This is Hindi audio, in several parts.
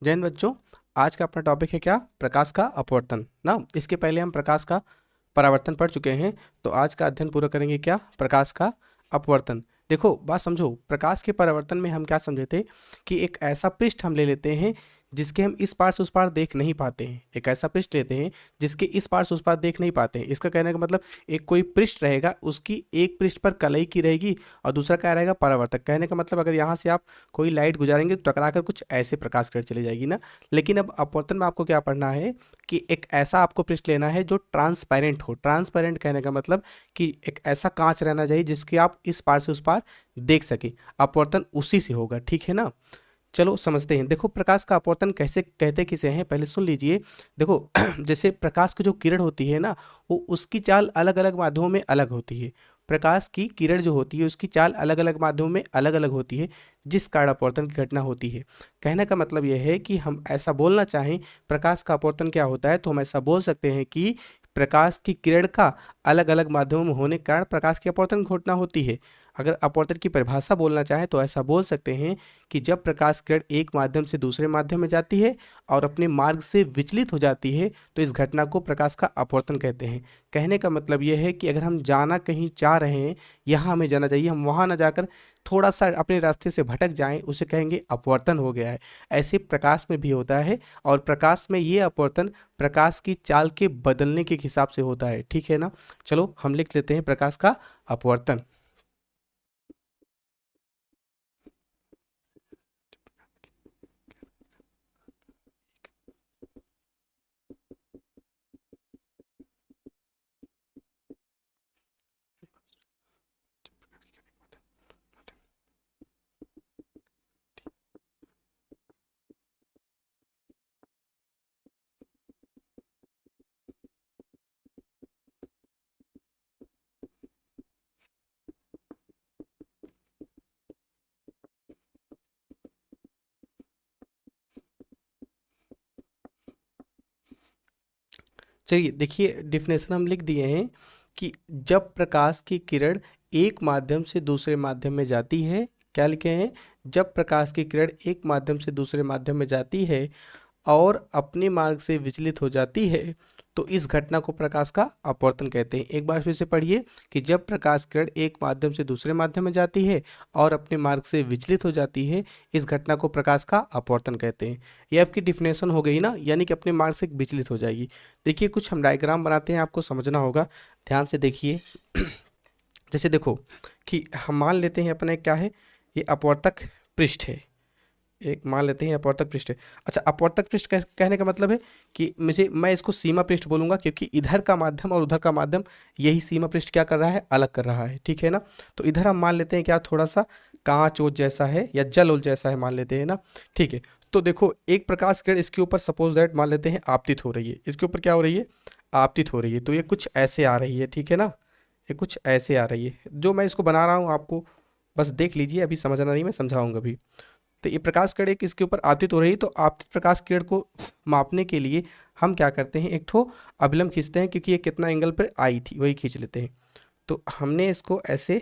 जय हिंद बच्चों। आज का अपना टॉपिक है क्या? प्रकाश का अपवर्तन ना। इसके पहले हम प्रकाश का परावर्तन पढ़ चुके हैं, तो आज का अध्ययन पूरा करेंगे क्या? प्रकाश का अपवर्तन। देखो बात समझो, प्रकाश के परावर्तन में हम क्या समझे थे कि एक ऐसा पृष्ठ हम ले लेते हैं जिसके हम इस पार से उस पार देख नहीं पाते हैं। एक ऐसा पृष्ठ लेते हैं जिसके इस पार से उस पार देख नहीं पाते हैं। इसका कहने का मतलब एक कोई पृष्ठ रहेगा, उसकी एक पृष्ठ पर कलई की रहेगी और दूसरा क्या रहेगा? परावर्तक। कहने का मतलब अगर यहाँ से आप कोई लाइट गुजारेंगे तो टकरा कर कुछ ऐसे प्रकाश कर चली जाएगी ना। लेकिन अब अपवर्तन में आपको क्या पढ़ना है कि एक ऐसा आपको पृष्ठ लेना है जो ट्रांसपेरेंट हो। ट्रांसपेरेंट कहने का मतलब कि एक ऐसा कांच रहना चाहिए जिसके आप इस पार से उस पार देख सके। अपवर्तन उसी से होगा, ठीक है ना। चलो समझते हैं। देखो प्रकाश का अपवर्तन कैसे कहते किसे हैं, पहले सुन लीजिए। देखो जैसे प्रकाश की जो किरण होती है ना, वो उसकी चाल अलग अलग माध्यमों में अलग होती है। प्रकाश की किरण जो होती है उसकी चाल अलग अलग माध्यमों में अलग अलग होती है, जिस कारण अपवर्तन की घटना होती है। कहने का मतलब यह है कि हम ऐसा बोलना चाहें प्रकाश का अपवर्तन क्या होता है, तो हम ऐसा बोल सकते हैं कि प्रकाश की किरण का अलग अलग माध्यमों में होने के कारण प्रकाश की अपवर्तन घटना होती है। अगर अपवर्तन की परिभाषा बोलना चाहें तो ऐसा बोल सकते हैं कि जब प्रकाश किरण एक माध्यम से दूसरे माध्यम में जाती है और अपने मार्ग से विचलित हो जाती है तो इस घटना को प्रकाश का अपवर्तन कहते हैं। कहने का मतलब यह है कि अगर हम जाना कहीं चाह रहे हैं, यहाँ हमें जाना चाहिए, हम वहाँ ना जाकर थोड़ा सा अपने रास्ते से भटक जाएं, उसे कहेंगे अपवर्तन हो गया है। ऐसे प्रकाश में भी होता है और प्रकाश में ये अपवर्तन प्रकाश की चाल के बदलने के हिसाब से होता है, ठीक है ना। चलो हम लिख लेते हैं प्रकाश का अपवर्तन। चलिए देखिए, डिफिनेशन हम लिख दिए हैं कि जब प्रकाश की किरण एक माध्यम से दूसरे माध्यम में जाती है, क्या लिखे हैं? जब प्रकाश की किरण एक माध्यम से दूसरे माध्यम में जाती है और अपने मार्ग से विचलित हो जाती है तो इस घटना को प्रकाश का अपवर्तन कहते हैं। एक बार फिर से पढ़िए कि जब प्रकाश किरण एक माध्यम से दूसरे माध्यम में जाती है और अपने मार्ग से विचलित हो जाती है, इस घटना को प्रकाश का अपवर्तन कहते हैं। ये आपकी डिफिनेशन हो गई ना, यानी कि अपने मार्ग से विचलित हो जाएगी। देखिए कुछ हम डायग्राम बनाते हैं, आपको समझना होगा, ध्यान से देखिए। जैसे देखो कि हम मान लेते हैं अपना क्या है, ये अपवर्तक पृष्ठ है। एक मान लेते हैं अपवर्तक पृष्ठ है। अच्छा, अपवर्तक पृष्ठ कहने का मतलब है कि मैं इसको सीमा पृष्ठ बोलूंगा क्योंकि इधर का माध्यम और उधर का माध्यम यही सीमा पृष्ठ क्या कर रहा है? अलग कर रहा है, ठीक है ना। तो इधर हम मान लेते हैं क्या, थोड़ा सा कांच ओच जैसा है या जल उल जैसा है मान लेते हैं ना, ठीक है। तो देखो एक प्रकाश किरण इसके ऊपर सपोज दैट मान लेते हैं आपतित हो रही है, इसके ऊपर क्या हो रही है? आपतित हो रही है। तो ये कुछ ऐसे आ रही है, ठीक है ना, ये कुछ ऐसे आ रही है। जो मैं इसको बना रहा हूँ आपको बस देख लीजिए, अभी समझना नहीं, मैं समझाऊंगा अभी। तो ये प्रकाश किरण एक इसके ऊपर आपतित हो रही है, तो आपतित प्रकाश किरण को मापने के लिए हम क्या करते हैं, एक ठो अभिलंब खींचते हैं, क्योंकि ये कितना एंगल पर आई थी वही खींच लेते हैं। तो हमने इसको ऐसे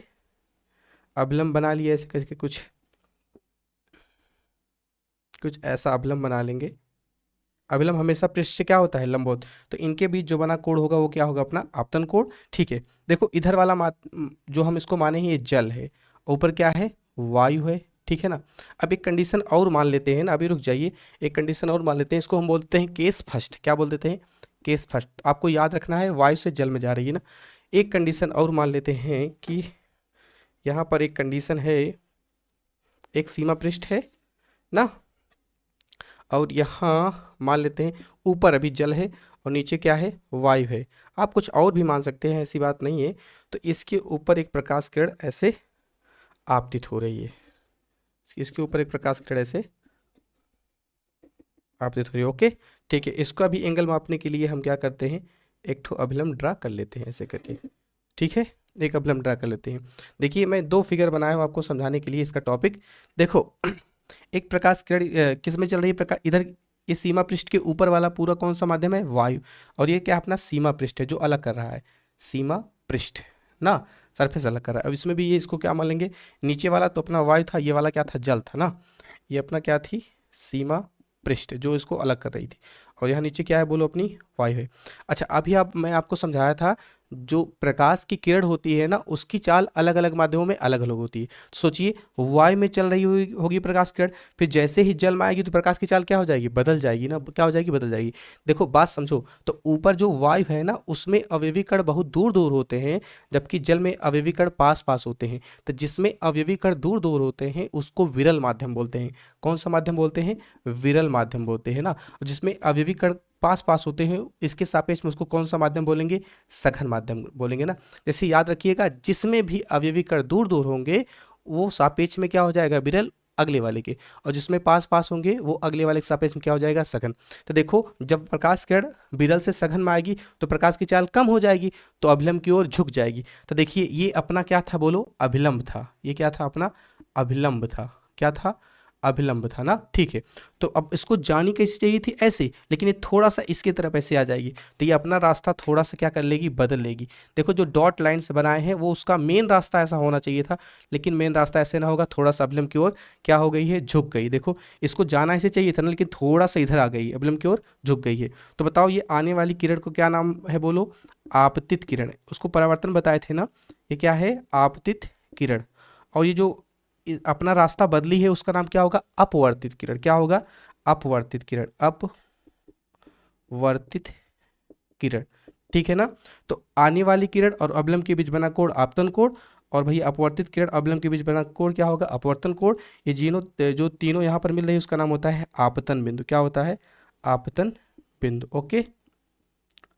अभिलंब बना लिया, ऐसे करके कुछ कुछ ऐसा अभिलंब बना लेंगे। अभिलंब हमेशा पृष्ठ से क्या होता है? लंबवत। तो इनके बीच जो बना कोण होगा वो क्या होगा? अपना आपतन कोण, ठीक है। देखो इधर वाला जो हम इसको माने हैं ये जल है, ऊपर क्या है? वायु है, ठीक है ना। अब एक कंडीशन और मान लेते हैं ना, अभी रुक जाइए, एक कंडीशन और मान लेते हैं, इसको हम बोलते हैं केस फर्स्ट। क्या बोल देते हैं? Case first. आपको याद रखना है वायु से जल में जा रही है ना। एक कंडीशन और मान लेते हैं कि यहाँ पर एक कंडीशन है, एक सीमा पृष्ठ है ना, और यहाँ मान लेते हैं ऊपर अभी जल है और नीचे क्या है? वायु है। आप कुछ और भी मान सकते हैं, ऐसी बात नहीं है। तो इसके ऊपर एक प्रकाश किरण ऐसे आपतित हो रही है, इसके ऊपर एक प्रकाश किरण ऐसे आपतित हो रही है, ओके, ठीक है। इसका भी एंगल मापने के लिए हम क्या करते हैं, एक ठो अभिलंब ड्रा कर लेते हैं ऐसे करके, ठीक है। एक अभिलंब ड्रा कर लेते हैं। देखिए मैं दो फिगर बनाया हूँ आपको समझाने के लिए इसका टॉपिक। देखो एक प्रकाश किरण किस में चल रही है? प्रकाश इधर, इस सीमा पृष्ठ के ऊपर वाला पूरा कौन सा माध्यम है? वायु। और ये क्या अपना सीमा पृष्ठ है जो अलग कर रहा है, सीमा पृष्ठ ना, सरफेस अलग कर रहा है। अब इसमें भी ये इसको क्या मान लेंगे? नीचे वाला तो अपना वायु था, ये वाला क्या था? जल था ना। ये अपना क्या थी? सीमा पृष्ठ जो इसको अलग कर रही थी, और यहाँ नीचे क्या है बोलो, अपनी वायु है। अच्छा, अभी आप मैं आपको समझाया था जो प्रकाश की किरण होती है ना, उसकी चाल अलग अलग माध्यमों में अलग अलग होती है। सोचिए, वायु में चल रही होगी प्रकाश किरण, फिर जैसे ही जल में आएगी तो प्रकाश की चाल क्या हो जाएगी, बदल जाएगी ना, क्या हो जाएगी, बदल जाएगी। देखो बात समझो, तो ऊपर जो वायु है ना, उसमें अवयवी कण बहुत दूर दूर होते हैं, जबकि जल में अवयवी कण पास पास होते हैं। तो जिसमें अवयवी कण दूर दूर होते हैं उसको विरल माध्यम बोलते हैं। कौन सा माध्यम बोलते हैं, विरल माध्यम बोलते हैं ना। जिसमें अवयवी कण पास पास होते हैं, इसके सापेक्ष में उसको कौन सा माध्यम बोलेंगे, सघन माध्यम बोलेंगे ना। जैसे याद रखिएगा, जिसमें भी अवयवी कण दूर दूर होंगे वो सापेक्ष में क्या हो जाएगा, विरल, अगले वाले के, और जिसमें पास पास होंगे वो अगले वाले के सापेक्ष में क्या हो जाएगा, सघन। तो देखो, जब प्रकाश किरण विरल से सघन में आएगी तो प्रकाश की चाल कम हो जाएगी, तो अभिलंब की ओर झुक जाएगी। तो देखिए, ये अपना क्या था बोलो, अभिलंब था। ये क्या था अपना, अभिलंब था। क्या था, अभिलंब था ना, ठीक है। तो अब इसको जानी कैसे चाहिए थी, ऐसे, लेकिन ये थोड़ा सा इसके तरफ ऐसे आ जाएगी, तो ये अपना रास्ता थोड़ा सा क्या कर लेगी, बदल लेगी। देखो जो डॉट लाइन से बनाए हैं वो उसका मेन रास्ता ऐसा होना चाहिए था, लेकिन मेन रास्ता ऐसे ना होगा, थोड़ा सा अभिलंब की ओर क्या हो गई है, झुक गई। देखो, इसको जाना ऐसे चाहिए था ना, लेकिन थोड़ा सा इधर आ गई, अभिलंब की ओर झुक गई है। तो बताओ, ये आने वाली किरण को क्या नाम है बोलो, आपतित किरण। उसको परावर्तन बताए थे ना, ये क्या है, आपतित किरण। और ये जो अपना रास्ता बदली है उसका नाम क्या होगा, अपवर्तित किरण। क्या होगा, अपवर्तित किरण, अपवर्तित किरण, ठीक है ना। तो आने वाली किरण और अवलंब के बीच बना कोण आपतन कोण, और भैया अपवर्तित किरण अवलंब के बीच बना कोण क्या होगा, अपवर्तन कोण। ये जो तीनों यहाँ पर मिल रही है उसका नाम होता है आपतन बिंदु। क्या होता है, आपतन बिंदु। ओके,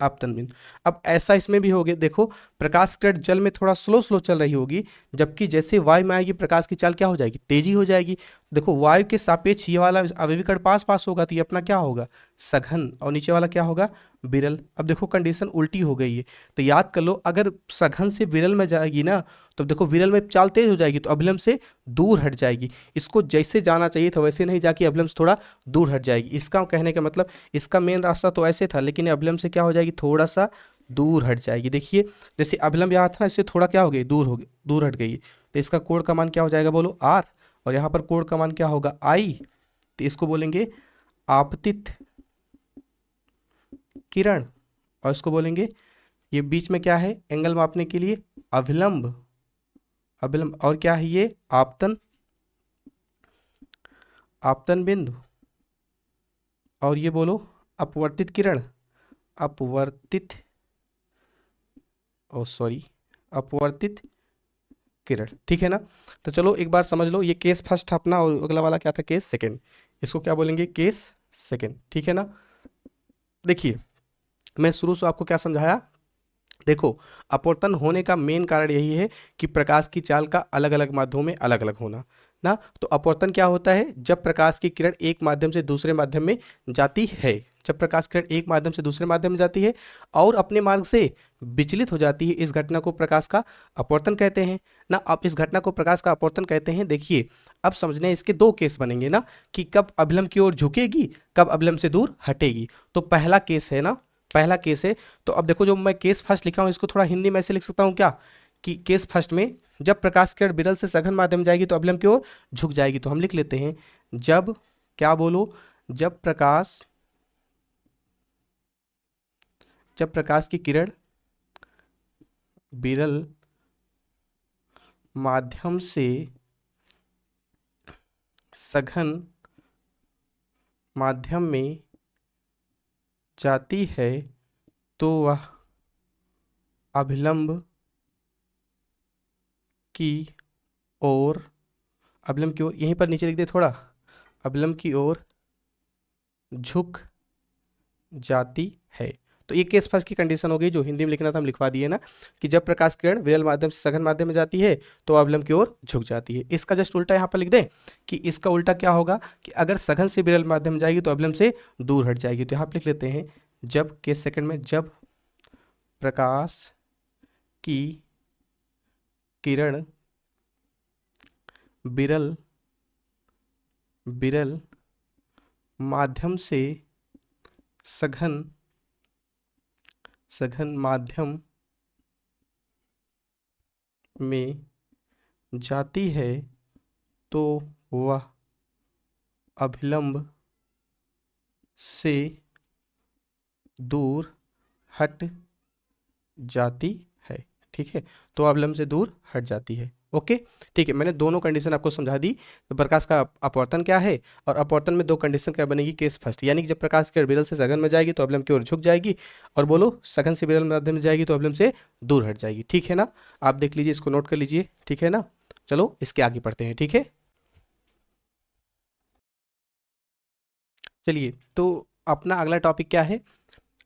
आपतन बिंदु। अब ऐसा इसमें भी हो गया, देखो प्रकाश किरण जल में थोड़ा स्लो स्लो चल रही होगी, जबकि जैसे वायु में आएगी प्रकाश की चाल क्या हो जाएगी, तेजी हो जाएगी। देखो, वायु के सापेक्ष ये वाला अवयवी कण पास पास होगा, तो ये अपना क्या होगा, सघन, और नीचे वाला क्या होगा, विरल। अब देखो कंडीशन उल्टी हो गई है, तो याद कर लो, अगर सघन से विरल में जाएगी ना, तो देखो विरल में चाल तेज हो जाएगी, तो अभिलंब से दूर हट जाएगी। इसको जैसे जाना चाहिए था वैसे नहीं जाके अभिलंब से थोड़ा दूर हट जाएगी। इसका कहने का मतलब, इसका मेन रास्ता तो ऐसे था, लेकिन अभिलंब से क्या हो जाएगी, थोड़ा सा दूर हट जाएगी। देखिए, जैसे अभिलंब यहाँ था, इससे थोड़ा क्या हो गई, दूर हो गई, दूर हट गई। तो इसका कोण का मान क्या हो जाएगा बोलो, आर, और यहाँ पर कोण का मान क्या होगा, आई। तो इसको बोलेंगे आपतित किरण, और इसको बोलेंगे, ये बीच में क्या है, एंगल मापने के लिए अभिलंब, अभिलंब, और क्या है ये, आपतन, आपतन बिंदु, और ये बोलो अपवर्तित किरण, अपवर्तित, ओ सॉरी, अपवर्तित किरण, ठीक है ना। तो चलो एक बार समझ लो, ये केस फर्स्ट अपना, और अगला वाला क्या था, केस सेकंड। इसको क्या बोलेंगे, केस सेकंड, ठीक है ना। देखिए, मैं शुरू से आपको क्या समझाया, देखो, अपवर्तन होने का मेन कारण यही है कि प्रकाश की चाल का अलग अलग माध्यमों में अलग अलग होना ना। तो अपवर्तन क्या होता है, जब प्रकाश की किरण एक माध्यम से दूसरे माध्यम में जाती है, जब प्रकाश किरण एक माध्यम से दूसरे माध्यम में जाती है और अपने मार्ग से विचलित हो जाती है, इस घटना को प्रकाश का अपवर्तन कहते हैं ना। अब इस घटना को प्रकाश का अपवर्तन कहते हैं। देखिए, अब समझने इसके दो केस बनेंगे ना, कि कब अभिलंब की ओर झुकेगी, कब अभिलंब से दूर हटेगी। तो पहला केस है ना, पहला केस है। तो अब देखो, जो मैं केस फर्स्ट लिखा हूं इसको थोड़ा हिंदी में ऐसे लिख सकता हूं क्या, कि केस फर्स्ट में जब प्रकाश किरण विरल से सघन माध्यम जाएगी तो अभिलंब की ओर झुक जाएगी। तो हम लिख लेते हैं, जब, क्या बोलो, जब प्रकाश की किरण विरल माध्यम से सघन माध्यम में जाती है तो वह अभिलंब की ओर, अभिलंब की ओर, यहीं पर नीचे लिख दे थोड़ा, अभिलंब की ओर झुक जाती है। तो ये केस फर्स्ट की कंडीशन हो गई, जो हिंदी में लिखना था हम लिखवा दिए ना, कि जब प्रकाश किरण विरल माध्यम से सघन माध्यम में जाती है तो अभिलंब की ओर झुक जाती है। इसका जस्ट उल्टा यहाँ पर लिख दें, कि इसका उल्टा क्या होगा, कि अगर सघन से विरल माध्यम में जाएगी तो अभिलंब से दूर हट जाएगी। तो यहाँ पर लिख लेते हैं, जब, केस सेकंड में, जब प्रकाश की किरण विरल विरल माध्यम से सघन माध्यम में जाती है तो वह अभिलंब से दूर हट जाती है। ठीक है, तो अवलंब से दूर हट जाती है। ओके, ठीक है, मैंने दोनों कंडीशन आपको समझा दी। तो प्रकाश का अपवर्तन क्या है, और अपवर्तन में दो कंडीशन क्या बनेगी, केस फर्स्ट, यानी कि जब प्रकाश की विरल से सघन में जाएगी तो अवलंब की ओर झुक जाएगी, और बोलो सघन से विरल माध्यम में जाएगी तो अवलंब से दूर हट जाएगी। ठीक है ना, आप देख लीजिए, इसको नोट कर लीजिए। ठीक है ना, चलो इसके आगे पढ़ते हैं। ठीक है, चलिए, तो अपना अगला टॉपिक क्या है,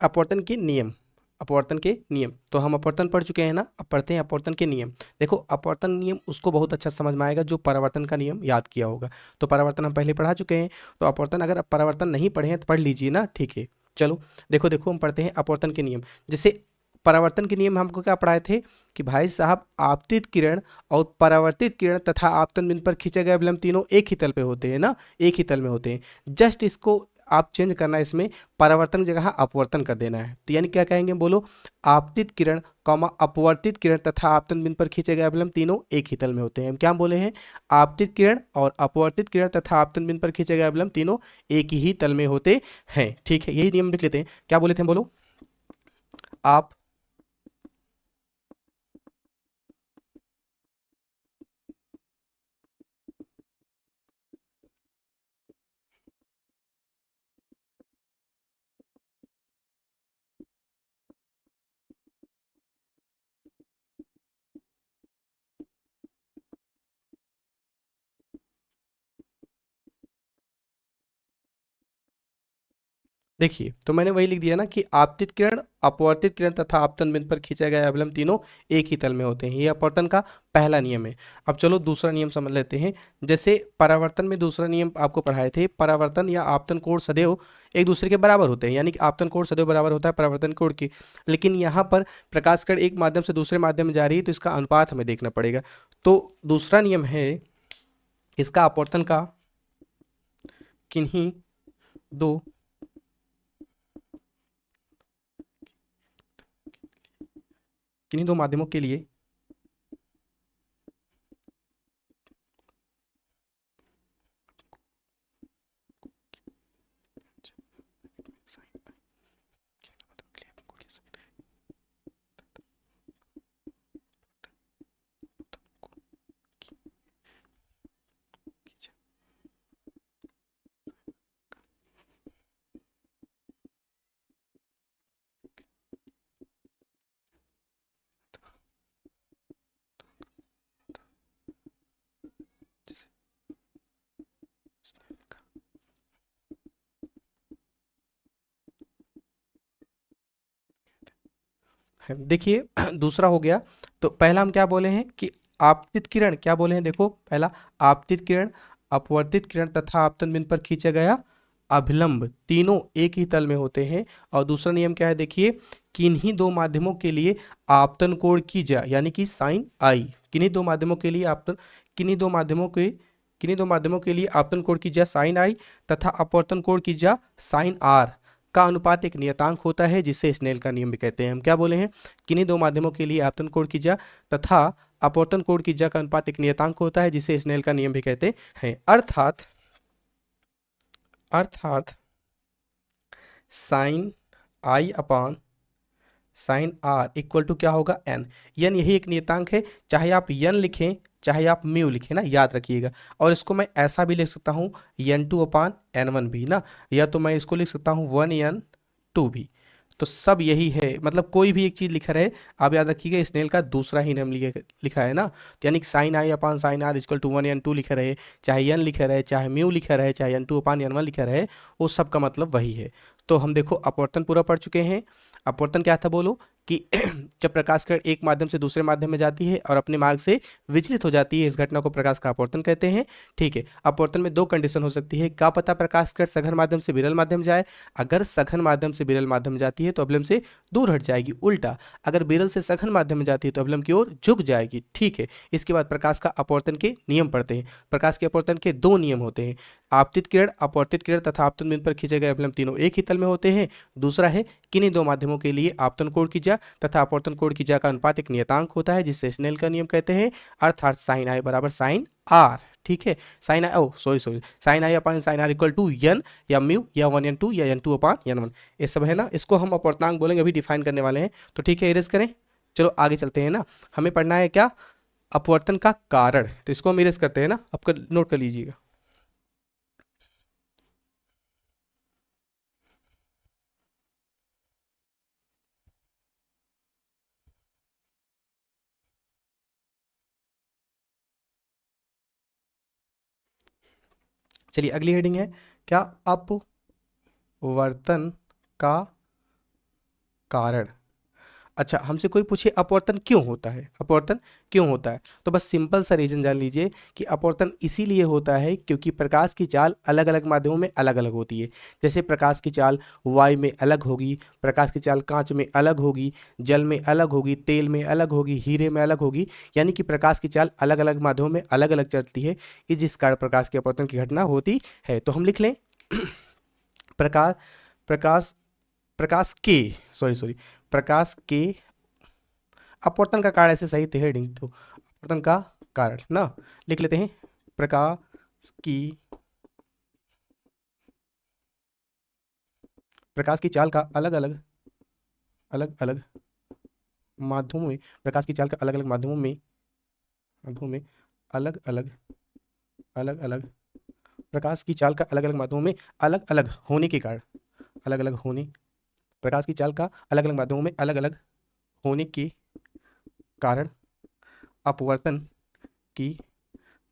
अपवर्तन के नियम। अपवर्तन के नियम, तो हम अपवर्तन पढ़ चुके हैं ना, अब पढ़ते हैं अपवर्तन के नियम। देखो, अपवर्तन नियम उसको बहुत अच्छा समझ में आएगा जो परावर्तन का नियम याद किया होगा। तो परावर्तन हम पहले पढ़ा चुके हैं, तो अपवर्तन अगर आप परावर्तन नहीं पढ़े हैं तो पढ़ लीजिए ना। ठीक है, चलो देखो देखो, हम पढ़ते हैं अपवर्तन के नियम। जैसे परावर्तन के नियम हमको क्या पढ़ाए थे कि भाई साहब, आपतित किरण और परावर्तित किरण तथा आपतन बिंदु पर खींचे गए अवलंब तीनों एक ही तल पे होते हैं ना, एक ही तल में होते हैं। जस्ट इसको आप चेंज करना है, इसमें परावर्तन की जगह अपवर्तन कर देना है। तो यानी क्या कहेंगे, बोलो, आपतित किरण कॉमा अपवर्तित किरण तथा आपतन बिंदु पर खींचे गए अवलंब तीनों एक ही तल में होते हैं। हम क्या बोले हैं, आपतित किरण और अपवर्तित किरण तथा आपतन बिंदु पर खींचे गए अवलंब तीनों एक ही तल में होते हैं। ठीक है, यही नियम लिख लेते हैं। क्या बोले थे, बोलो, आप देखिए, तो मैंने वही लिख दिया ना कि आपतित किरण, अपवर्तित किरण तथा आपतन बिंदु पर खींचे गए अवलंब तीनों एक ही तल में होते हैं। ये अपवर्तन का पहला नियम है। अब चलो दूसरा नियम समझ लेते हैं। जैसे परावर्तन में दूसरा नियम आपको पढ़ाए थे, परावर्तन या आपतन कोण सदैव एक दूसरे के बराबर होते हैं, यानी कि आपतन कोण सदैव बराबर होता है परावर्तन कोण की। लेकिन यहाँ पर प्रकाश कण एक माध्यम से दूसरे माध्यम में जा रही है, तो इसका अनुपात हमें देखना पड़ेगा। तो दूसरा नियम है इसका, अपवर्तन का किन्हीं दो माध्यमों के लिए है। देखिए, दूसरा हो गया। तो पहला हम क्या बोले हैं कि आपतित किरण, क्या बोले हैं, देखो पहला, आपतित किरण, अपवर्तित किरण तथा आपतन बिंदु पर खींचा गया अभिलंब तीनों एक ही तल में होते हैं। और दूसरा नियम क्या है, देखिए, किन्हीं दो माध्यमों के लिए आपतन कोण की जा, यानी कि साइन आई, किन्हीं दो माध्यमों के लिए आपतन, किन्हीं दो माध्यमों के किन्हीं दो माध्यमों के लिए आपतन कोण की जा साइन आई तथा अपवर्तन कोण की जा साइन आर का अनुपात एक नियतांक होता है, जिसे स्नेल का नियम भी कहते हैं। हम क्या बोले हैं, किन्हीं दो माध्यमों के लिए आपतन कोण की जा तथा अपवर्तन कोण की जा का अनुपात एक नियतांक होता है, जिसे स्नेल का नियम भी कहते हैं। अर्थात अर्थात sine i upon sine r equal to क्या होगा, एन। एन यही एक नियतांक है, चाहे आप एन लिखें चाहे आप म्यू लिखें ना, याद रखिएगा। और इसको मैं ऐसा भी लिख सकता हूँ n2 अपान n1 भी ना, या तो मैं इसको लिख सकता हूँ 1n2 भी। तो सब यही है, मतलब कोई भी एक चीज़ लिखा रहे, आप याद रखिएगा स्नेल का दूसरा ही नियम लिखा है ना। तो यानी कि sine i upon sine r equal to 1n2 लिखा रहे, चाहे एन लिखा रहे, चाहे म्यू लिखा रहे, चाहे n2 अपान n1 लिखा रहे, वो सब का मतलब वही है। तो हम देखो अपवर्तन पूरा पढ़ चुके हैं। अपवर्तन क्या था, बोलो, कि जब प्रकाश कण एक माध्यम से दूसरे माध्यम में जाती है और अपने मार्ग से विचलित हो जाती है, इस घटना को प्रकाश का अपवर्तन कहते हैं। ठीक है, अपवर्तन में दो कंडीशन हो सकती है। क्या पता प्रकाश कण सघन माध्यम से विरल माध्यम जाए, अगर सघन माध्यम से विरल माध्यम जाती है तो अवलंब से दूर हट जाएगी। उल्टा, अगर विरल से सघन माध्यम में जाती है तो अवलंब की ओर झुक जाएगी। ठीक है, इसके बाद प्रकाश का अपवर्तन के नियम पढ़ते हैं। प्रकाश के अपवर्तन के दो नियम होते हैं। आपतित किरण, अपवर्तित किरण तथा आपतन बिंदु पर खींचे गए अवलंब तीनों एक ही तल में होते हैं। दूसरा है किन्हीं दो माध्यमों के लिए आपतन कोण की ज्या तथा अपवर्तन कोण की ज्या का अनुपात एक नियतांक होता है जिससे स्नेल का नियम कहते हैं, अर्थात साइन आई बराबर साइन आर। ठीक है, sine i, oh sorry, sine i upon sine r equal to n या म्यू या 1n2 या n2 अपान n1, ये सब है ना, इसको हम अपवर्तनांक बोलेंगे, अभी डिफाइन करने वाले हैं। तो ठीक है, इरेज करें, चलो आगे चलते हैं ना। हमें पढ़ना है क्या, अपवर्तन का कारण, तो इसको हम इरेज करते हैं ना, आपका नोट कर लीजिएगा। चलिए अगली हेडिंग है क्या, अपवर्तन का कारण। अच्छा, हमसे कोई पूछे अपवर्तन क्यों होता है, अपवर्तन क्यों होता है, तो बस सिंपल सा रीजन जान लीजिए कि अपवर्तन इसीलिए होता है क्योंकि प्रकाश की चाल अलग अलग माध्यमों में अलग अलग होती है। जैसे प्रकाश की चाल वायु में अलग होगी, प्रकाश की चाल कांच में अलग होगी, जल में अलग होगी, तेल में अलग होगी, हीरे में अलग होगी, यानी कि प्रकाश की चाल अलग अलग माध्यमों में अलग अलग चलती है, इस जिस कारण प्रकाश के अपवर्तन की घटना होती है। तो हम लिख लें प्रकाश प्रकाश प्रकाश के सॉरी प्रकाश के अपवर्तन का कारण, ऐसे सही थे हेडिंग, तो अपवर्तन का कारण ना लिख लेते हैं, प्रकाश की चाल का अलग अलग माध्यमों में, प्रकाश की चाल का अलग अलग माध्यमों में अलग अलग प्रकाश की चाल का अलग अलग माध्यमों में अलग अलग होने के कारण, अलग अलग होने प्रकाश की चाल का अलग अलग माध्यमों में अलग अलग होने के कारण अपवर्तन की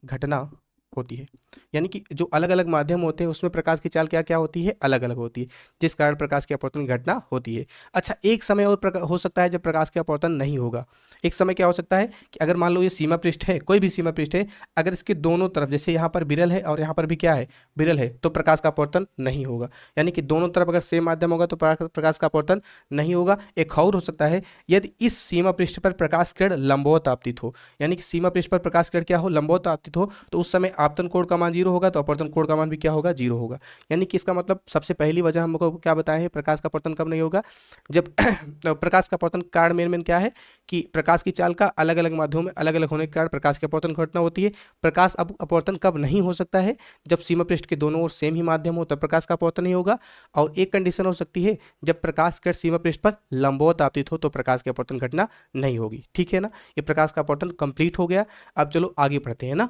घटना होती है। यानी कि जो अलग अलग माध्यम होते हैं उसमें प्रकाश की चाल क्या क्या होती है, अलग अलग होती है, जिस कारण प्रकाश के अपवर्तन की घटना होती है। अच्छा, एक समय और हो सकता है जब प्रकाश के अपवर्तन नहीं होगा। एक समय क्या हो सकता है कि अगर मान लो ये सीमा पृष्ठ है, कोई भी सीमा पृष्ठ है, अगर इसके दोनों तरफ, जैसे यहाँ पर विरल है और यहाँ पर भी क्या है, विरल है, तो प्रकाश का अपवर्तन नहीं होगा। यानी कि दोनों तरफ अगर सेम माध्यम होगा तो प्रकाश का अपवर्तन नहीं होगा। एक और हो सकता है यदि इस सीमा पृष्ठ पर प्रकाश किरण लंबवत आपतित हो, यानी कि सीमा पृष्ठ पर प्रकाश किरण क्या हो, लंबवत आपतित हो, तो उस समय आपतन कोण का मान 0 होगा, तो अपवर्तन कोण का मान भी क्या होगा, 0 होगा। यानी कि इसका मतलब सबसे पहली वजह हमको क्या बताया है, प्रकाश का अपवर्तन कब नहीं होगा, जब प्रकाश का अपवर्तन कारण मेन क्या है कि प्रकाश की चाल का अलग अलग माध्यमों में अलग अलग होने के कारण प्रकाश के अपवर्तन घटना होती है। प्रकाश अब अपवर्तन कब नहीं हो सकता है, जब सीमा पृष्ठ के दोनों ओर सेम ही माध्यम हो, तब प्रकाश का अपवर्तन नहीं होगा। और एक कंडीशन हो सकती है जब प्रकाश किरण सीमा पृष्ठ पर लंबवत आपतित हो, तो प्रकाश के अपवर्तन घटना नहीं होगी। ठीक है ना, ये प्रकाश का अपवर्तन कंप्लीट हो गया। अब चलो आगे पढ़ते हैं ना।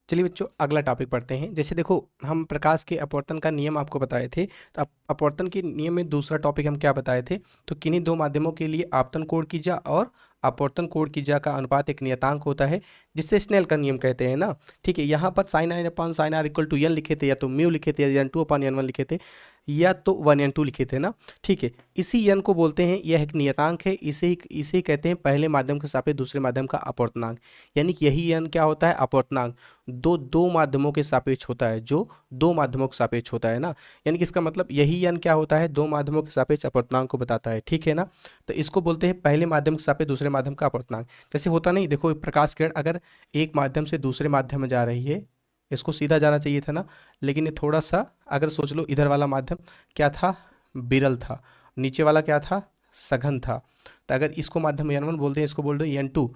चलिए बच्चों अगला टॉपिक पढ़ते हैं। जैसे देखो, हम प्रकाश के अपवर्तन का नियम आपको बताए थे, तो अपवर्तन के नियम में दूसरा टॉपिक हम क्या बताए थे, तो किन्हीं दो माध्यमों के लिए आपतन कोण की ज्या और अपवर्तन कोण की ज्या का अनुपात एक नियतांक होता है जिससे स्नेल का नियम कहते हैं ना। ठीक है, यहाँ पर sine i upon sine r equal to n लिखे थे, या तो म्यू लिखे थे, या n2 अपान n1 लिखे थे, या तो 1n2 लिखे थे ना। ठीक है, इसी n को बोलते हैं, यह एक नियतांक है, इसे ही कहते हैं पहले माध्यम के सापेक्ष दूसरे माध्यम का अपवर्तनांक। यानी कि यही n क्या होता है, अपवर्तनांक, दो माध्यमों के सापेक्ष होता है, जो दो माध्यमों के सापेक्ष होता है ना। यानी कि इसका मतलब यही n क्या होता है, दो माध्यमों के सापेक्ष अपवर्तनांक को बताता है। ठीक है ना, तो इसको बोलते हैं पहले माध्यम के सापेक्ष दूसरे माध्यम का अपवर्तनांक। जैसे होता नहीं, देखो प्रकाश किरण अगर एक माध्यम से दूसरे माध्यम में जा रही है, इसको सीधा जाना चाहिए था ना, लेकिन ये थोड़ा सा अगर सोच लो, इधर वाला माध्यम क्या था, विरल था, नीचे वाला क्या था, सघन था। तो अगर इसको माध्यम n1 बोलते हैं, इसको बोल दो n2,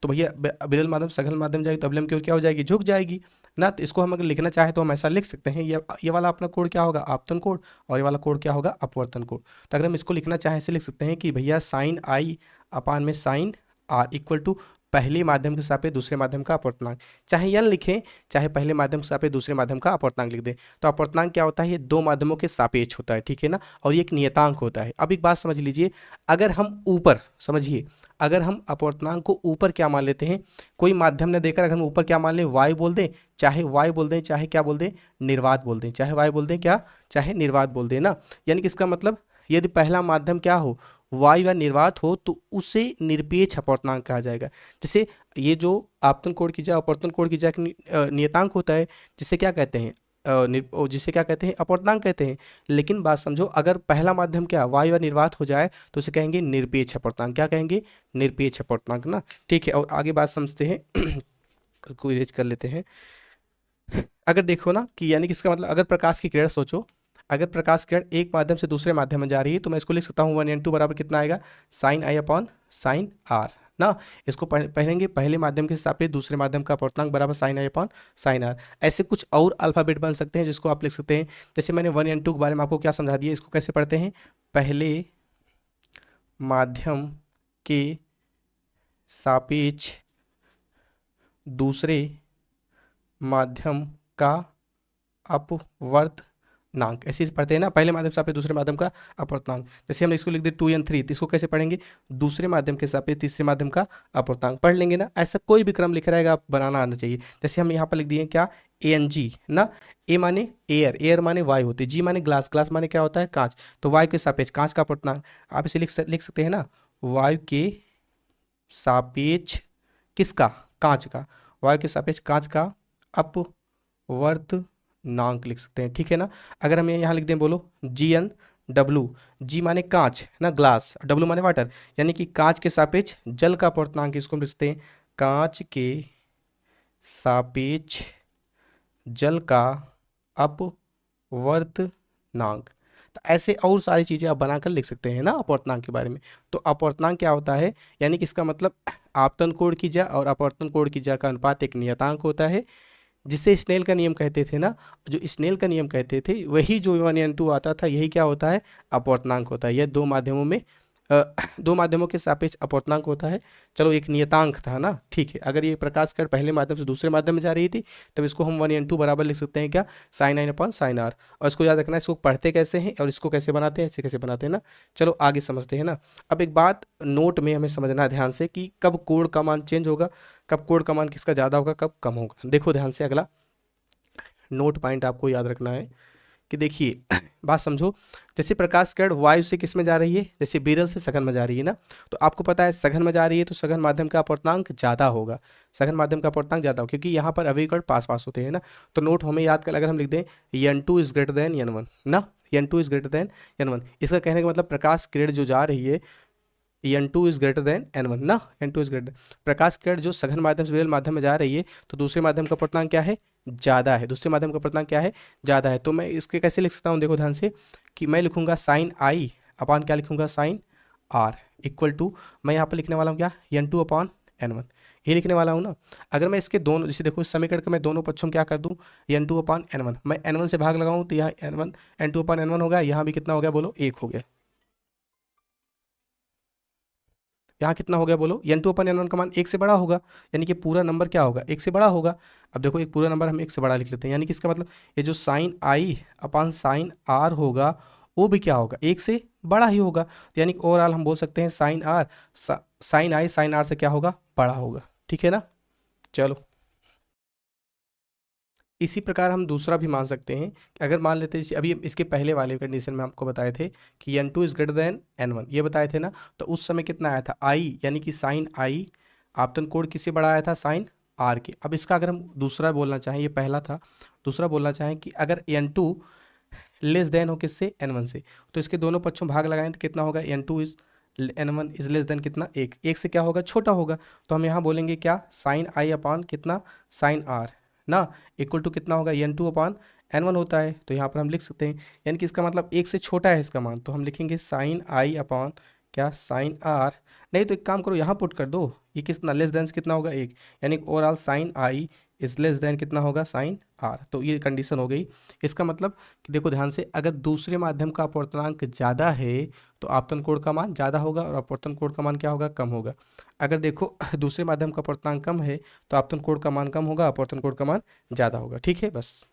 तो भैया विरल माध्यम सघन माध्यम जाएगी तो अवलंब की ओर क्या हो जाएगी, झुक जाएगी ना। तो इसको हम अगर लिखना चाहें तो हम ऐसा लिख सकते हैं, ये वाला अपना कोण क्या होगा, आपतन कोण, और ये वाला कोण क्या होगा, अपवर्तन कोण। तो अगर हम इसको लिखना चाहें ऐसे लिख सकते हैं कि भैया साइन आई अपान में साइन आर इक्वल टू पहले माध्यम के सापेक्ष दूसरे माध्यम का अपवर्तनांक। चाहे n लिखें, चाहे पहले माध्यम के सापेक्ष दूसरे माध्यम का अपवर्तनांक लिख दें। तो अपवर्तनांक क्या होता है, ये दो माध्यमों के सापेक्ष होता है। ठीक है ना, और ये एक नियतांक होता है। अब एक बात समझ लीजिए, अगर हम ऊपर, समझिए, अगर हम अपवर्तनांक को ऊपर क्या मान लेते हैं, कोई माध्यम ने देकर अगर हम ऊपर क्या मान लें, वायु बोल दें, चाहे वायु बोल दें, चाहे क्या बोल दें, निर्वात बोल दें, चाहे वायु बोल दें, क्या चाहे निर्वात बोल दें ना। यानी कि इसका मतलब यदि पहला माध्यम क्या हो, वायु या निर्वात हो, तो उसे निरपेक्ष अपवर्तनांक कहा जाएगा। जैसे ये जो आपतन कोण की ज्या अपवर्तन कोण की ज्या नियतांक होता है, जिसे क्या कहते हैं, जिसे क्या कहते हैं, अपवर्तनांक कहते हैं। लेकिन बात समझो, अगर पहला माध्यम क्या वायु या निर्वात हो जाए तो उसे कहेंगे निरपेक्ष अपवर्तनांक। क्या कहेंगे, निरपेक्ष अपवर्तनांक ना। ठीक है, और आगे बात समझते हैं, को इरेज कर लेते हैं। अगर देखो ना कि यानी कि इसका मतलब अगर प्रकाश की किरण सोचो, अगर प्रकाश किरण एक माध्यम से दूसरे माध्यम में जा रही है तो मैं इसको लिख सकता हूँ 1n2 बराबर कितना आएगा, sine i upon sine r ना। इसको पढ़ेंगे पहले माध्यम के सापेक्ष दूसरे माध्यम का अपवर्तनांक बराबर sine i upon sine r. ऐसे कुछ और अल्फाबेट बन सकते हैं जिसको आप लिख सकते हैं। जैसे मैंने 1n2 के बारे में आपको क्या समझा दिया, इसको कैसे पढ़ते हैं, पहले माध्यम के सापेक्ष दूसरे माध्यम का अपवर्तनांक, ऐसे ही पढ़ते हैं ना, पहले माध्यम के सापेक्ष दूसरे माध्यम का अपवर्तनांक। जैसे हम इसको लिख दे 2n3, तो इसको कैसे पढ़ेंगे, दूसरे माध्यम के सापेक्ष तीसरे माध्यम का अपवर्तनांक पढ़ लेंगे ना। ऐसा कोई भी क्रम लिख रहेगा आप बनाना आना चाहिए। जैसे हम यहाँ पर लिख दिए क्या, ANG ना, ए माने एयर, एयर माने वायु होती है, जी माने ग्लास, ग्लास माने क्या होता है, कांच, तो वायु के सापेक्ष कांच का अपवर्तनांक आप इसे लिख सकते हैं ना, वायु के सापेक्ष किसका, कांच का, वायु के सापेक्ष कांच का अपवर्तनांक लिख सकते हैं, ठीक है ना। अगर हम यहाँ लिख दें, बोलो GNW, जी माने कांच ना, ग्लास, W माने वाटर, यानी कि कांच के सापेक्ष जल का अपवर्तनांक, इसको हम लिख सकते हैं कांच के सापेक्ष जल का अपवर्तनांक। तो ऐसे और सारी चीजें आप बनाकर लिख सकते हैं ना अपवर्तनांक के बारे में। तो अपवर्तनांक क्या होता है, यानी कि इसका मतलब आपतन कोण की ज्या और अपवर्तन कोण की ज्या का अनुपात एक नियतांक होता है, जिसे स्नेल का नियम कहते थे ना। जो स्नेल का नियम कहते थे वही जो 1n2 आता था, यही क्या होता है, अपवर्तनांक होता है। यह दो माध्यमों में दो माध्यमों के सापेक्ष अपवर्तनांक होता है। चलो एक नियतांक था ना, ठीक है। अगर ये प्रकाश किरण पहले माध्यम से दूसरे माध्यम में जा रही थी तब इसको हम 1n2 बराबर लिख सकते हैं क्या, sine i upon sine r. और इसको याद रखना है, इसको पढ़ते कैसे हैं और इसको कैसे बनाते हैं, ऐसे कैसे बनाते हैं ना। चलो आगे समझते हैं ना। अब एक बात नोट में हमें समझना है ध्यान से कि कब कोण का मान चेंज होगा, कब कोण का मान किसका ज़्यादा होगा, कब कम होगा। देखो ध्यान से, अगला नोट पॉइंट आपको याद रखना है कि देखिए बात समझो, जैसे प्रकाश किरण वायु से किस में जा रही है, जैसे विरल से सघन में जा रही है ना, तो आपको पता है सघन में जा रही है तो सघन माध्यम का अपवर्तनांक ज़्यादा होगा, सघन माध्यम का अपवर्तनांक ज़्यादा होगा, क्योंकि यहाँ पर अवयव पास पास होते हैं ना। तो नोट हमें याद कर, अगर हम लिख दें n2 is greater than n1 ना, n2 is greater than n1, इसका कहने का मतलब प्रकाश किरण जो जा रही है n2 is greater than n1 ना, n2 इज ग्रेटर, प्रकाश किरण जो सघन माध्यम से विरल माध्यम में जा रही है तो दूसरे माध्यम का अपवर्तनांक क्या है, ज़्यादा है, दूसरे माध्यम का अपवर्तनांक क्या है, ज़्यादा है। तो मैं इसके कैसे लिख सकता हूँ, देखो ध्यान से कि मैं लिखूंगा साइन आई अपॉन क्या लिखूंगा, साइन आर इक्वल टू, मैं यहाँ पर लिखने वाला हूँ क्या, n2 अपॉन n1, ये लिखने वाला हूँ ना। अगर मैं इसके दोनों, जैसे देखो इस समीकरण का मैं दोनों पक्षों में क्या कर दूँ, n2 अपॉन n1, मैं n1 से भाग लगाऊँ तो यहाँ n2 अपॉन n1 होगा, यहाँ भी कितना हो गया बोलो, 1 हो गया, यहाँ कितना हो गया बोलो, n2 अपन n1 का मान 1 से बड़ा होगा, यानी कि पूरा नंबर क्या होगा, 1 से बड़ा होगा। अब देखो एक पूरा नंबर हम 1 से बड़ा लिख लेते हैं, यानी कि इसका मतलब ये जो sine i upon sine r होगा वो भी क्या होगा, 1 से बड़ा ही होगा। तो यानी कि ओवरऑल हम बोल सकते हैं sine r sine i sine r से क्या होगा, बड़ा होगा, ठीक है ना। चलो इसी प्रकार हम दूसरा भी मान सकते हैं कि अगर मान लेते हैं जैसे अभी इसके पहले वाले कंडीशन में आपको बताए थे कि n2 is greater than n1, ये बताए थे ना, तो उस समय कितना आया था, आई यानी कि साइन आई आपतन कोण किससे बड़ा आया था, साइन आर के। अब इसका अगर हम दूसरा बोलना चाहें, ये पहला था, दूसरा बोलना चाहें कि अगर n2 लेस देन हो किससे, n1 से, तो इसके दोनों पक्षों भाग लगाएं तो कितना होगा, n2 is n1 is less than कितना, एक से क्या होगा, छोटा होगा। तो हम यहाँ बोलेंगे क्या, साइन आई अपॉन कितना, साइन आर ना, इक्वल टू कितना होगा, n2 अपॉन n1 होता है। तो यहाँ पर हम लिख सकते हैं, यानी कि इसका मतलब 1 से छोटा है इसका मान, तो हम लिखेंगे साइन आई अपॉन क्या, साइन आर। नहीं तो एक काम करो, यहाँ पुट कर दो, ये कितना लेस देन कितना होगा, 1, यानी overall sine i is less than कितना होगा, साइन आर। तो ये कंडीशन हो गई। इसका मतलब कि देखो ध्यान से, अगर दूसरे माध्यम का अपवर्तनांक ज़्यादा है तो आपतन कोण का मान ज़्यादा होगा और अपवर्तन कोण का मान क्या होगा, कम होगा। अगर देखो दूसरे माध्यम का अपवर्तनांक कम है तो आपतन कोण का मान कम होगा, अपवर्तन कोण का मान ज़्यादा होगा, ठीक है बस।